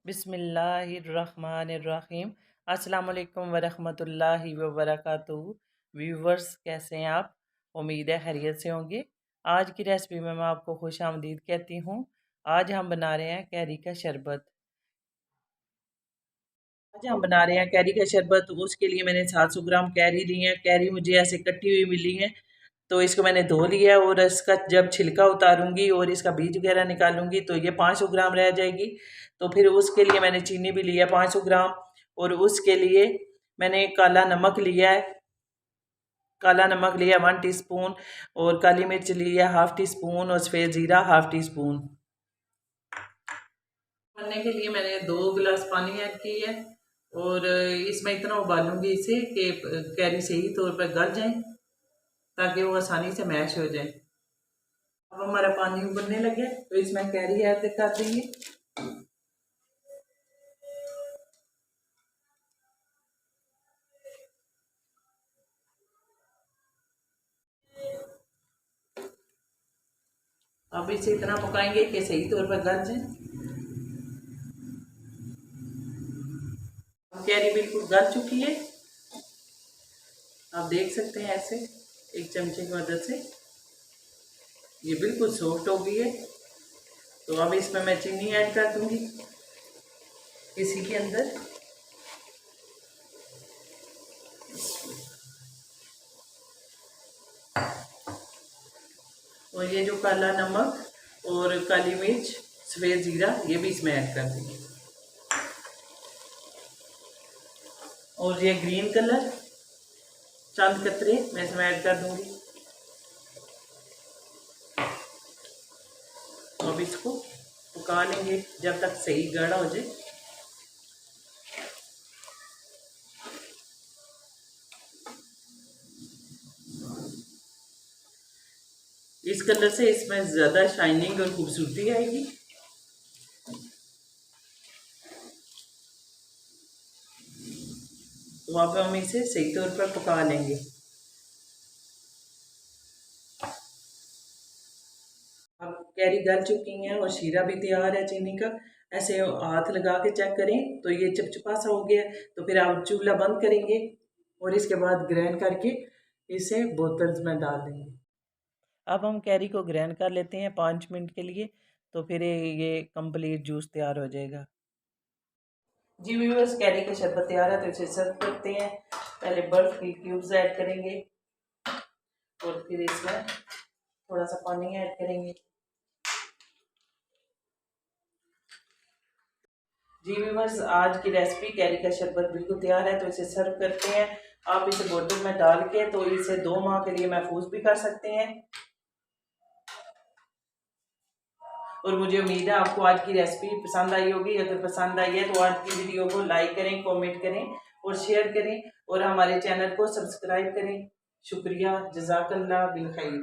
बिस्मिल्लाहिर्रहमानिर्रहीम। अस्सलाम वालेकुम वरहमतुल्लाहि वबरकातुहू। व्यूवर्स, कैसे हैं आप? उम्मीद है खैरियत से होंगे। आज की रेसिपी में मैं आपको खुश आमदीद कहती हूँ। आज हम बना रहे हैं कैरी का शरबत। आज हम बना रहे हैं कैरी का शरबत। उसके लिए मैंने 700 ग्राम कैरी ली है। कैरी मुझे ऐसे कटी हुई मिली है, तो इसको मैंने धो लिया और इसका जब छिलका उतारूंगी और इसका बीज वगैरह निकालूंगी तो ये 500 ग्राम रह जाएगी। तो फिर उसके लिए मैंने चीनी भी लिया 500 ग्राम, और उसके लिए मैंने काला नमक लिया है। काला नमक लिया 1 टीस्पून, और काली मिर्च लिया 1/2 टीस्पून, और सफ़ेद ज़ीरा 1/2 टीस्पून। बनने के लिए मैंने 2 गिलास पानी ऐड की है, और इसमें इतना उबालूंगी इसे कि कैरी सही तौर पर गल जाए, ताकि वो आसानी से मैश हो जाए। अब हमारा पानी उबलने लगे तो इसमें कैरी ऐड कर देंगे। अब इसे इतना पकाएंगे कि सही तौर पर गल जाए। कैरी बिल्कुल गल चुकी है, आप देख सकते हैं ऐसे एक चमचे की मदद से ये बिल्कुल सॉफ्ट हो गई है। तो अब इसमें मैं चीनी ऐड कर दूंगी इसी के अंदर। और ये जो काला नमक और काली मिर्च सफ़ेद ज़ीरा ये भी इसमें ऐड कर देंगे। और ये ग्रीन कलर चंद कतरे मैं इसमें ऐड कर दूंगी। अब इसको पका लेंगे जब तक सही गाढ़ा हो जाए। इस कलर से इसमें ज़्यादा शाइनिंग और खूबसूरती आएगी। तो अब हम इसे सही तौर पर पका लेंगे। अब कैरी गल चुकी हैं और शीरा भी तैयार है चीनी का। ऐसे हाथ लगा के चेक करें तो ये चिपचिपा सा हो गया। तो फिर आप चूल्हा बंद करेंगे और इसके बाद ग्राइंड करके इसे बोतल में डाल देंगे। अब हम कैरी को ग्राइंड कर लेते हैं 5 मिनट के लिए, तो फिर ये कंप्लीट जूस तैयार हो जाएगा। जी व्यूअर्स, कैरी का शरबत तैयार है, तो इसे सर्व करते हैं। पहले बर्फ की क्यूब्स ऐड करेंगे और फिर इसमें थोड़ा सा पानी ऐड करेंगे। जी व्यूअर्स, आज की रेसिपी कैरी का शरबत बिल्कुल तैयार है, तो इसे सर्व करते हैं। आप इसे बोतल में डाल के तो इसे 2 माह के लिए महफूज भी कर सकते हैं। और मुझे उम्मीद है आपको आज की रेसिपी पसंद आई होगी। अगर पसंद आई है तो आज की वीडियो को लाइक करें, कमेंट करें और शेयर करें, और हमारे चैनल को सब्सक्राइब करें। शुक्रिया, जज़ाकल्लाह बिल खैर।